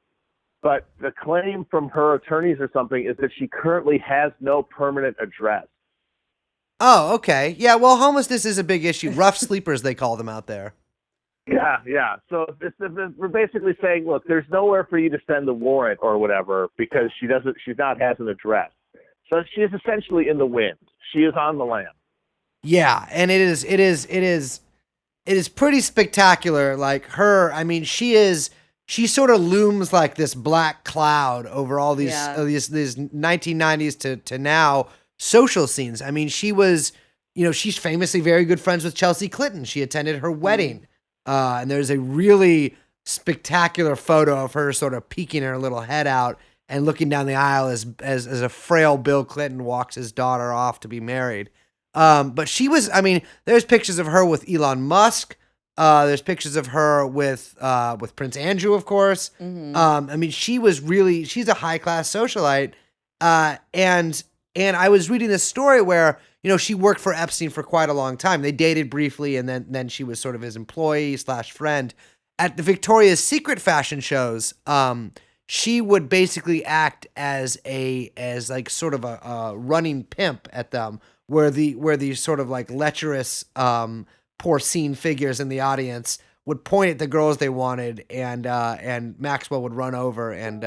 but the claim from her attorneys or something is that she currently has no permanent address. Oh, okay. Yeah, well, homelessness is a big issue. Rough sleepers, they call them out there. Yeah. So we're basically saying, look, there's nowhere for you to send the warrant or whatever because she's not has an address. So she is essentially in the wind. She is on the lam. Yeah, and it is pretty spectacular. Like her, I mean, she sort of looms like this black cloud over all these 1990s to now social scenes. I mean, she was, she's famously very good friends with Chelsea Clinton. She attended her wedding. And there's a really spectacular photo of her sort of peeking her little head out and looking down the aisle as a frail Bill Clinton walks his daughter off to be married. But she was, I mean, there's pictures of her with Elon Musk. There's pictures of her with Prince Andrew, of course. Mm-hmm. I mean, she's a high class socialite. And I was reading this story where, she worked for Epstein for quite a long time. They dated briefly, and then she was sort of his employee / friend. At the Victoria's Secret fashion shows, she would basically act as like sort of a running pimp at them, where these sort of like lecherous, porcine figures in the audience would point at the girls they wanted, and Maxwell would run over and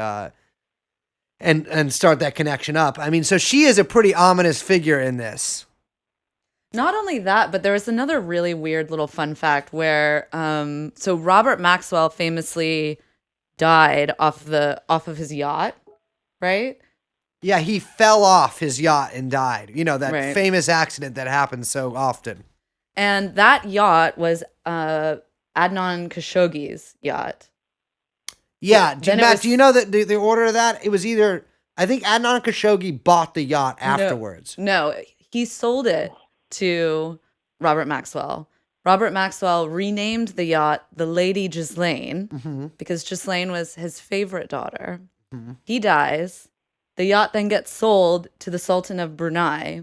start that connection up. I mean, so she is a pretty ominous figure in this. Not only that, but there was another really weird little fun fact where, so Robert Maxwell famously died off of his yacht, right? Yeah, he fell off his yacht and died. That Right. famous accident that happens so often. And that yacht was Adnan Khashoggi's yacht. Yeah, Then it Matt, was- do you know that the order of that? It was either, I think Adnan Khashoggi bought the yacht afterwards. No, he sold it to Robert Maxwell. Robert Maxwell renamed the yacht the Lady Ghislaine because Ghislaine was his favorite daughter. He dies. The yacht then gets sold to the Sultan of Brunei.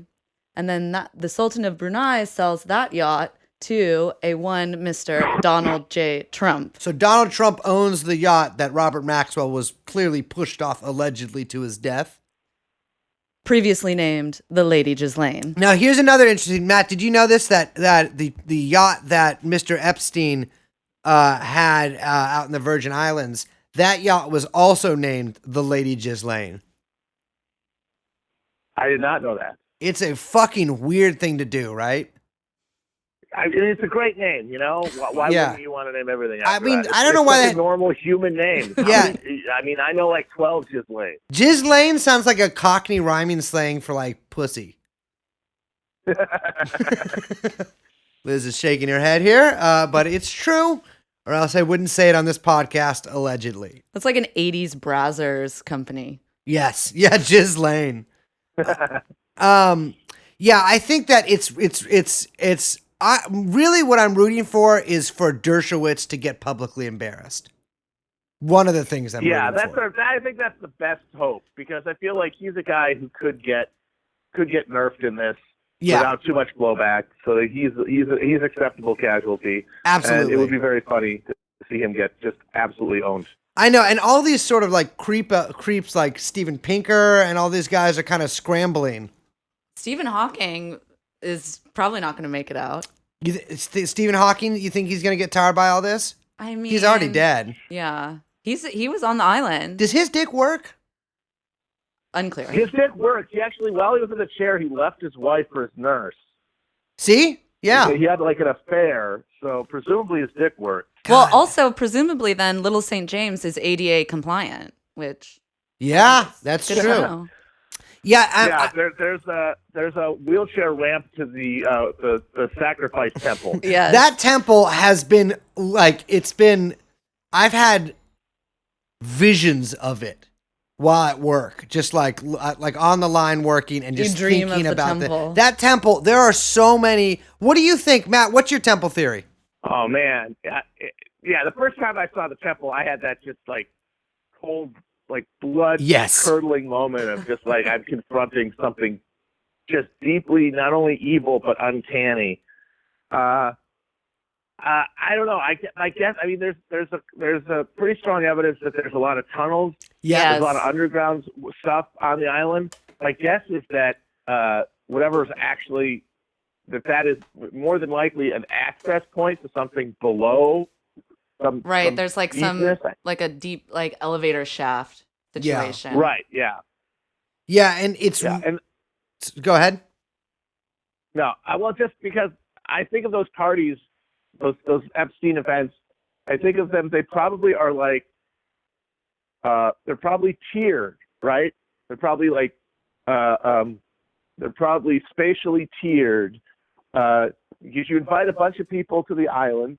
And then the Sultan of Brunei sells that yacht to a one Mr. Donald J. Trump. So Donald Trump owns the yacht that Robert Maxwell was clearly pushed off allegedly to his death. Previously named the Lady Ghislaine. Now, here's another interesting, Matt, did you know this, that the yacht that Mr. Epstein had out in the Virgin Islands, that yacht was also named the Lady Ghislaine? I did not know that. It's a fucking weird thing to do, right? I mean, it's a great name, you know. Why Yeah. wouldn't you want to name everything I after mean, that? I don't know why such that- a normal human name. Yeah. I mean, I know like 12 Ghislaine. Ghislaine sounds like a Cockney rhyming slang for like pussy. Liz is shaking her head here, but it's true, or else I wouldn't say it on this podcast, allegedly. That's like an 80s Brazzers company. Yes. Yeah, Ghislaine. Yeah, I think that it's really what I'm rooting for is for Dershowitz to get publicly embarrassed. One of the things I'm rooting for. I think that's the best hope, because I feel like he's a guy who could get nerfed in this without too much blowback. So that he's acceptable casualty. Absolutely. And it would be very funny to see him get just absolutely owned. I know, and all these sort of like creeps like Steven Pinker and all these guys are kind of scrambling. Stephen Hawking is probably not going to make it out. Stephen Hawking, you think he's going to get tired by all this? I mean, He's already dead. Yeah. He was on the island. Does his dick work? Unclear. His dick worked. He actually, while he was in the chair, he left his wife for his nurse. See? Yeah. He had like an affair, so presumably his dick worked. Well, also, presumably then, Little St. James is ADA compliant, which... Yeah, that's good to true. know. Yeah, there's a wheelchair ramp to the sacrifice temple. Yes. that temple has been like I've had visions of it while at work, just like on the line working and just dream thinking of the about temple. that temple. There are so many. What do you think, Matt? What's your temple theory? Oh man, yeah. The first time I saw the temple, I had that just like cold, like blood curdling moment of just like I'm confronting something just deeply not only evil but uncanny. I don't know. I guess I mean there's a pretty strong evidence that there's a lot of tunnels. Yes. There's a lot of underground stuff on the island. My guess is that whatever is actually that is more than likely an access point to something below. Right, there's like deepness. like a deep like elevator shaft situation. Right, yeah. Yeah, and it's and go ahead. No, well, just because I think of those parties, those Epstein events, I think of them. They probably are like, they're probably tiered, right? They're probably like, they're probably spatially tiered. You invite a bunch of people to the island,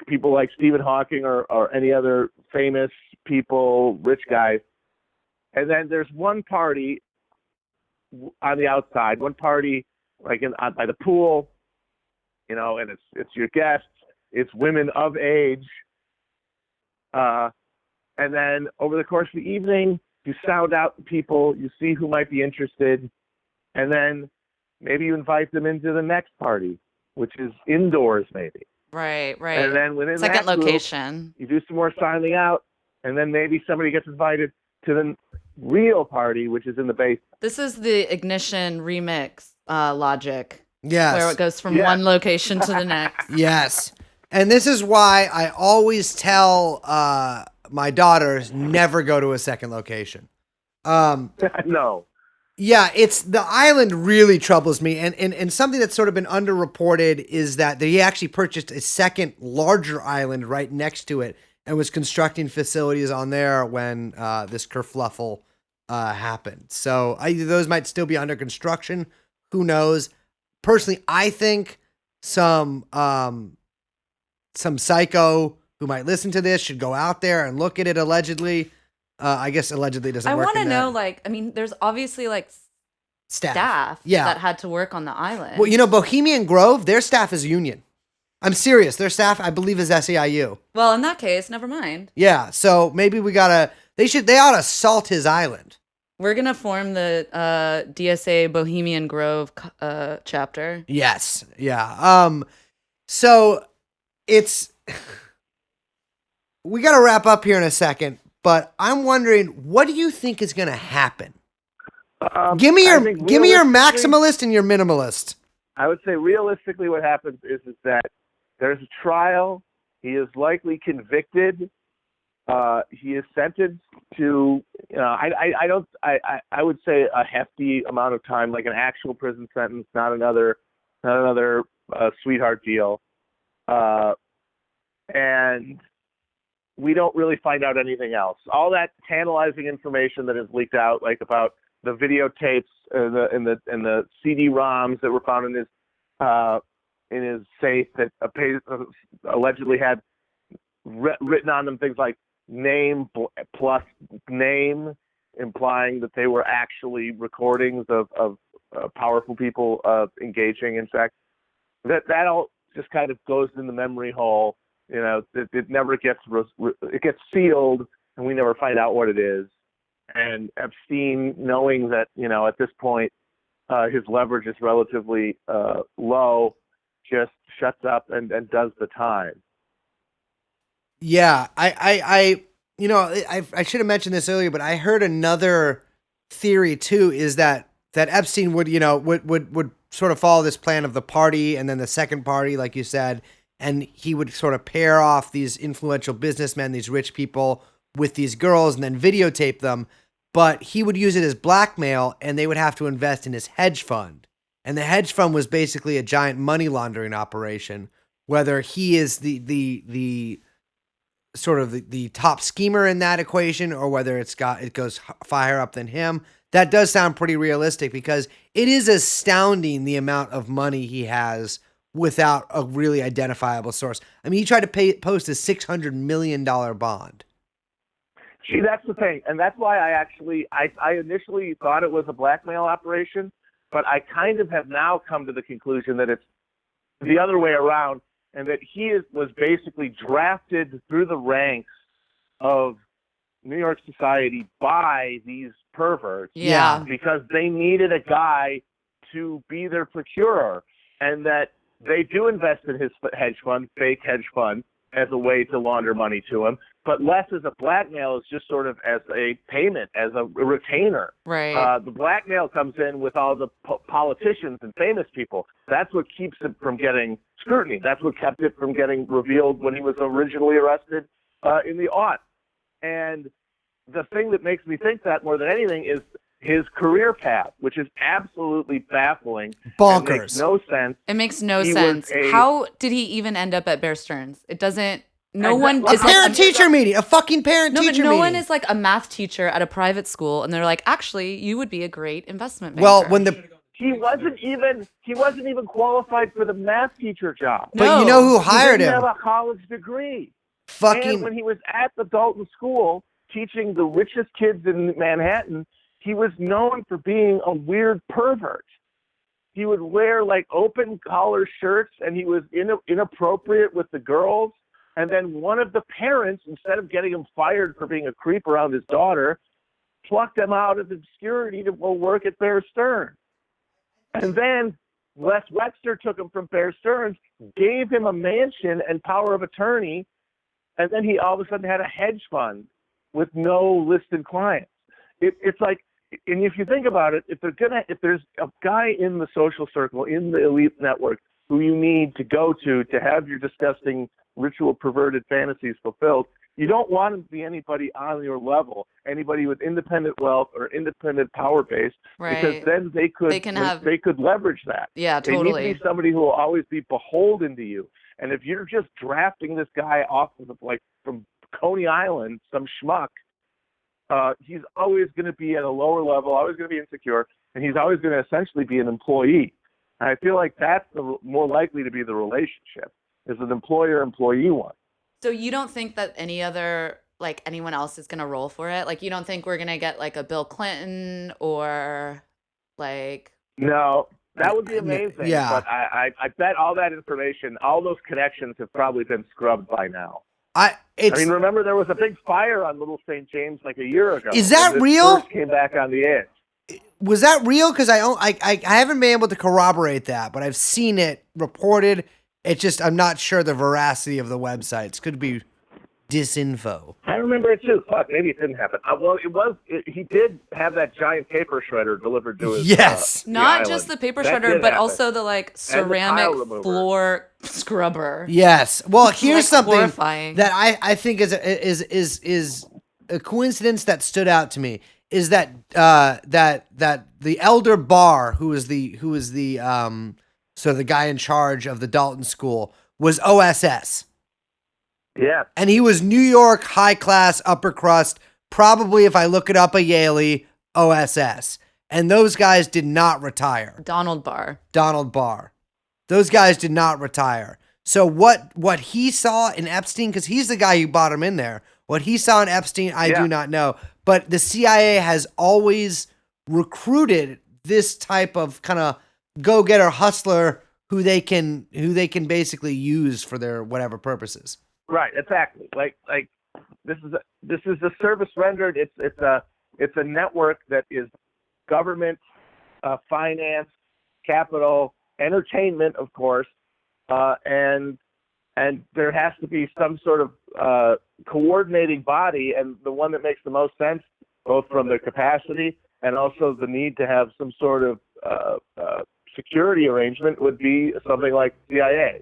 people like Stephen Hawking or any other famous people, rich guys, and then there's one party on the outside, one party like by the pool, you know, and it's your guests, it's women of age, and then over the course of the evening, you sound out people, you see who might be interested, and then maybe you invite them into the next party, which is indoors maybe. Right. And then within second that group, location, you do some more signing out, and then maybe somebody gets invited to the real party, which is in the basement. This is the Ignition remix logic. Yes. Where it goes from one location to the next. Yes. And this is why I always tell my daughters never go to a second location. No. Yeah, it's the island really troubles me. And something that's sort of been underreported is that they actually purchased a second larger island right next to it and was constructing facilities on there when this kerfluffle happened. So either those might still be under construction. Who knows? Personally, I think some psycho who might listen to this should go out there and look at it allegedly. I guess allegedly doesn't work. I want to in know, that. like, I mean, there's obviously like staff that had to work on the island. Well, you know, Bohemian Grove, their staff is union. I'm serious. Their staff, I believe, is SEIU. Well, in that case, never mind. Yeah, so maybe they ought to salt his island. We're going to form the DSA Bohemian Grove chapter. Yes. Yeah. So it's we got to wrap up here in a second, but I'm wondering, what do you think is going to happen? Give me your maximalist and your minimalist. I would say realistically, what happens is that there's a trial. He is likely convicted. He is sentenced to, I would say a hefty amount of time, like an actual prison sentence, not another sweetheart deal. And we don't really find out anything else. All that tantalizing information that is leaked out, like about the videotapes and the CD-ROMs that were found in his safe that allegedly had written on them things like name plus name, implying that they were actually recordings of powerful people engaging in sex. That all just kind of goes in the memory hole. You know, it never gets it gets sealed, and we never find out what it is. And Epstein, knowing that, you know, at this point his leverage is relatively low, just shuts up and does the time. Yeah, I should have mentioned this earlier, but I heard another theory too, is that Epstein would sort of follow this plan of the party and then the second party, like you said, and he would sort of pair off these influential businessmen, these rich people, with these girls and then videotape them, but he would use it as blackmail and they would have to invest in his hedge fund. And the hedge fund was basically a giant money laundering operation, whether he is the sort of the top schemer in that equation or whether it goes higher up than him. That does sound pretty realistic because it is astounding the amount of money he has without a really identifiable source. I mean, he tried to post a $600 million bond. See, that's the thing, and that's why I initially thought it was a blackmail operation, but I kind of have now come to the conclusion that it's the other way around, and that he was basically drafted through the ranks of New York society by these perverts, because they needed a guy to be their procurer, and that they do invest in his hedge fund, fake hedge fund, as a way to launder money to him, but less as a blackmail, is just sort of as a payment, as a retainer. Right. The blackmail comes in with all the politicians and famous people. That's what keeps it from getting scrutiny. That's what kept it from getting revealed when he was originally arrested in the aughts. And the thing that makes me think that more than anything is his career path, which is absolutely baffling. Bonkers. It makes no sense. It makes no sense. How did he even end up at Bear Stearns? It doesn't. No one is a parent-teacher meeting. A fucking parent-teacher meeting. No one is like a math teacher at a private school, and they're like, actually, you would be a great investment banker. Well, when he wasn't even qualified for the math teacher job. But you know who hired him? He didn't have a college degree. Fucking. And when he was at the Dalton School teaching the richest kids in Manhattan, he was known for being a weird pervert. He would wear like open collar shirts, and he was inappropriate with the girls. And then one of the parents, instead of getting him fired for being a creep around his daughter, plucked him out of obscurity to go work at Bear Stearns. And then Les Wexner took him from Bear Stearns, gave him a mansion and power of attorney, and then he all of a sudden had a hedge fund with no listed clients. It's like, and if you think about it, if there's a guy in the social circle, in the elite network, who you need to go to have your disgusting ritual perverted fantasies fulfilled, you don't want him to be anybody on your level, anybody with independent wealth or independent power base, right? Because then they could leverage that. Yeah, totally. They need to be somebody who will always be beholden to you. And if you're just drafting this guy off of from Coney Island, some schmuck, he's always going to be at a lower level, always going to be insecure, and he's always going to essentially be an employee. And I feel like that's more likely to be the relationship, is an employer-employee one. So you don't think that anyone else is going to roll for it? Like, you don't think we're going to get like a Bill Clinton or like... No, that would be amazing. Yeah. But I bet all that information, all those connections have probably been scrubbed by now. I mean, remember there was a big fire on Little St. James like a year ago. Is that real? First came back on the edge. Was that real? Because I haven't been able to corroborate that, but I've seen it reported. It's just I'm not sure the veracity of the websites. Could be disinfo. I remember it too. Fuck, maybe it didn't happen. Well, he did have that giant paper shredder delivered to his. Yes. The Not island. just the paper That shredder, did but happen. also the like ceramic tile remover. floor scrubber. Yes. Well, here's Like, something horrifying. that I think is a coincidence that stood out to me is that that the elder Barr, who is the so the guy in charge of the Dalton school, was OSS. Yeah. And he was New York high class upper crust, probably if I look it up a Yaley OSS. And those guys did not retire. Donald Barr. Donald Barr. Those guys did not retire. So what he saw in Epstein, because he's the guy who brought him in there, what he saw in Epstein, I do not know. But the CIA has always recruited this type of kind of go-getter hustler who they can basically use for their whatever purposes. Right. Exactly. Like this is a service rendered. It's a network that is government, finance, capital, entertainment, of course, and there has to be some sort of coordinating body, and the one that makes the most sense, both from the capacity and also the need to have some sort of security arrangement, would be something like CIA.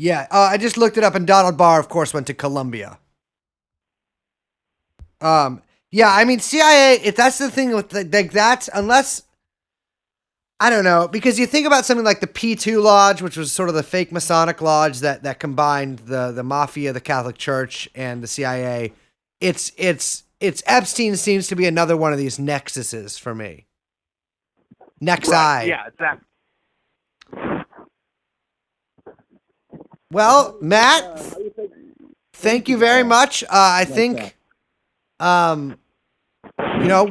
Yeah, I just looked it up, and Donald Barr, of course, went to Columbia. Yeah, I mean, CIA, if that's the thing with that's, unless, I don't know, because you think about something like the P2 Lodge, which was sort of the fake Masonic lodge that combined the mafia, the Catholic Church, and the CIA. It's Epstein seems to be another one of these nexuses for me. Nexi. Right. Yeah, exactly. Well, Matt, thank you very much. I think,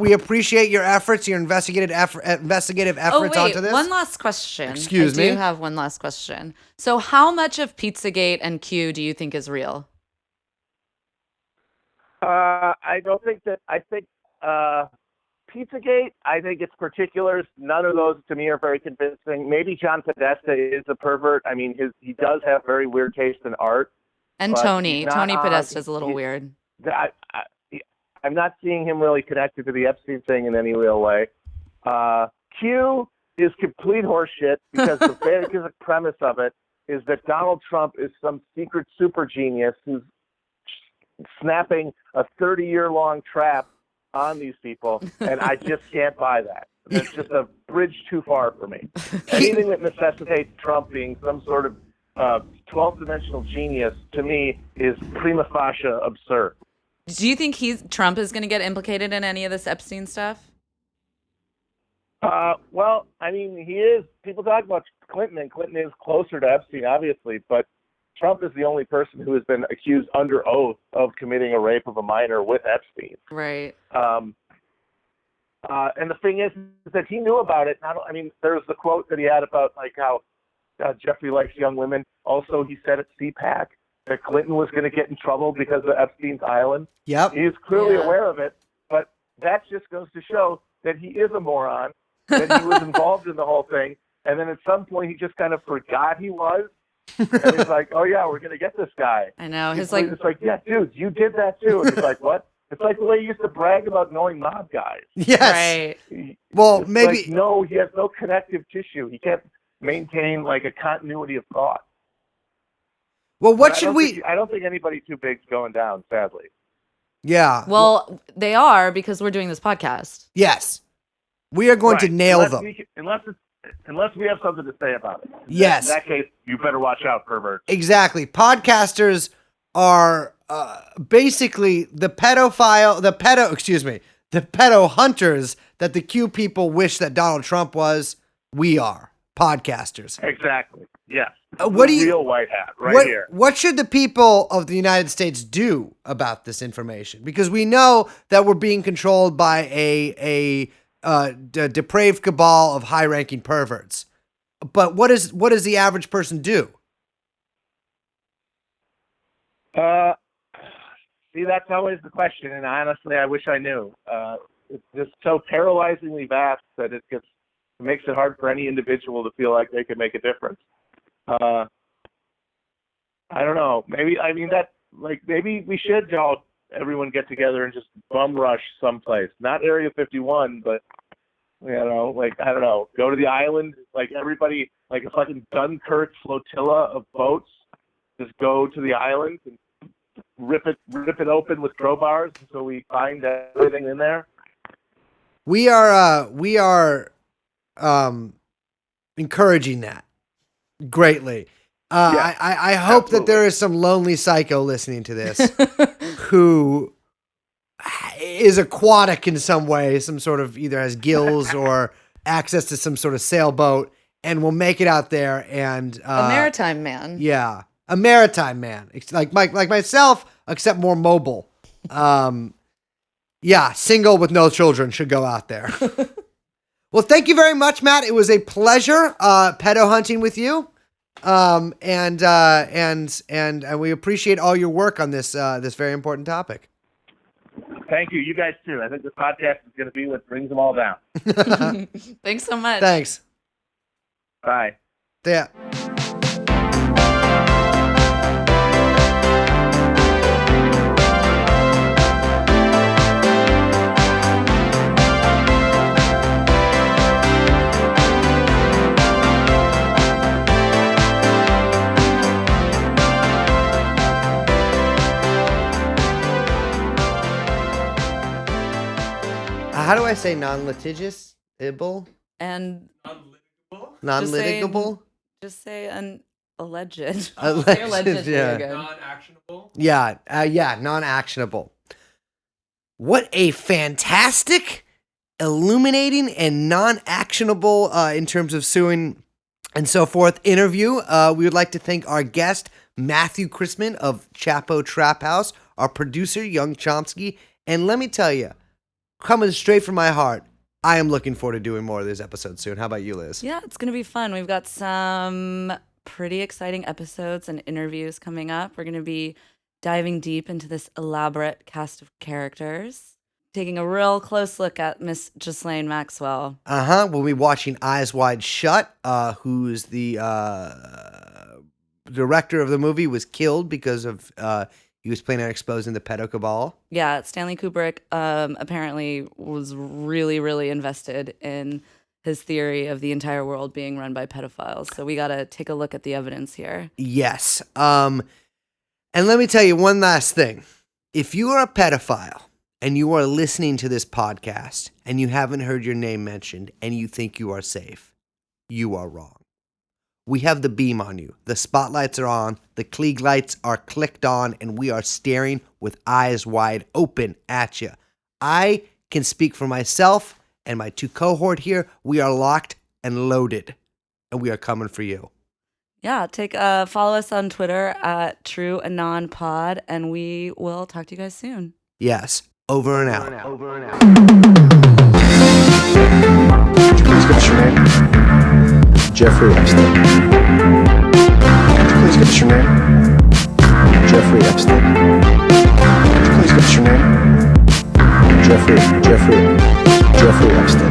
we appreciate your efforts, your investigative efforts onto this. One last question. Excuse me? I do have one last question. So how much of Pizzagate and Q do you think is real? I don't think that. I think Pizzagate, I think it's particulars. None of those to me are very convincing. Maybe John Podesta is a pervert. I mean, he does have very weird taste in art. And Tony Podesta is a little weird. I'm not seeing him really connected to the Epstein thing in any real way. Q is complete horseshit because the basic premise of it is that Donald Trump is some secret super genius who's snapping a 30-year-long trap on these people, and I just can't buy that. It's just a bridge too far for me. Anything that necessitates Trump being some sort of 12th dimensional genius, to me, is prima facie absurd. Do you think Trump is going to get implicated in any of this Epstein stuff? Well, I mean, he is. People talk about Clinton, and Clinton is closer to Epstein, obviously, but Trump is the only person who has been accused under oath of committing a rape of a minor with Epstein. Right. And the thing is that he knew about it. I mean, there's the quote that he had about like how Jeffrey likes young women. Also, he said at CPAC that Clinton was going to get in trouble because of Epstein's island. Yep. He is clearly aware of it, but that just goes to show that he is a moron, that he was involved in the whole thing, and then at some point he just kind of forgot he was. And he's like, oh, yeah, we're going to get this guy. I know. It's like, yeah, dude, you did that too. And he's like, what? It's like the way he used to brag about knowing mob guys. Yes. Right. Well, It's maybe. like, no, he has no connective tissue. He can't maintain like a continuity of thought. Well, what But should we? I don't think anybody too big's going down, sadly. Yeah. Well, they are because we're doing this podcast. Yes. We are going to Right. nail Unless them. Unless we have something to say about it. Yes. In that case, you better watch out, pervert. Exactly. Podcasters are basically the pedo hunters that the Q people wish that Donald Trump was. We are podcasters. Exactly. Yes. What do you? Real white hat right here. What should the people of the United States do about this information? Because we know that we're being controlled by a depraved cabal of high-ranking perverts. But what does the average person do? See, that's always the question, and honestly, I wish I knew. It's just so paralyzingly vast that it makes it hard for any individual to feel like they can make a difference. I don't know. Maybe maybe we should all everyone get together and just bum rush someplace. Not Area 51, but I don't know, go to the island. Like everybody, like a fucking Dunkirk flotilla of boats, just go to the island and rip it open with crowbars until we find everything in there. We are encouraging that greatly. I hope absolutely. that there is some lonely psycho listening to this who is aquatic in some way, some sort of either has gills or access to some sort of sailboat, and will make it out there and A maritime man. Yeah, a maritime man, like myself, except more mobile. Yeah, single with no children should go out there. Well, thank you very much, Matt. It was a pleasure pedo hunting with you. And we appreciate all your work on this very important topic. Thank you. You guys too. I think this podcast is going to be what brings them all down. Thanks so much. Thanks. Bye. Yeah. How do I say non-litigious? Ibble? And Non-litigable? just say an alleged. Alleged, yeah. Non-actionable. Yeah, non-actionable. What a fantastic, illuminating, and non-actionable, in terms of suing and so forth, interview. We would like to thank our guest, Matthew Christman of Chapo Trap House, our producer, Yung Chomsky, and let me tell you, coming straight from my heart, I am looking forward to doing more of this episode soon. How about you, Liz? Yeah, it's going to be fun. We've got some pretty exciting episodes and interviews coming up. We're going to be diving deep into this elaborate cast of characters, taking a real close look at Miss Ghislaine Maxwell. We'll be watching Eyes Wide Shut, who's the director of the movie, was killed because of he was planning on exposing the pedo cabal. Yeah, Stanley Kubrick apparently was really, really invested in his theory of the entire world being run by pedophiles. So we got to take a look at the evidence here. Yes. And let me tell you one last thing. If you are a pedophile and you are listening to this podcast and you haven't heard your name mentioned and you think you are safe, you are wrong. We have the beam on you. The spotlights are on. The Klieg lights are clicked on, and we are staring with eyes wide open at you. I can speak for myself and my two cohort here. We are locked and loaded, and we are coming for you. Yeah, follow us on Twitter at TrueAnon Pod, and we will talk to you guys soon. Yes. Over and out. Please give us your name. Jeffrey Epstein. Please give us your name. Jeffrey Epstein. Please give us your name. Jeffrey Epstein.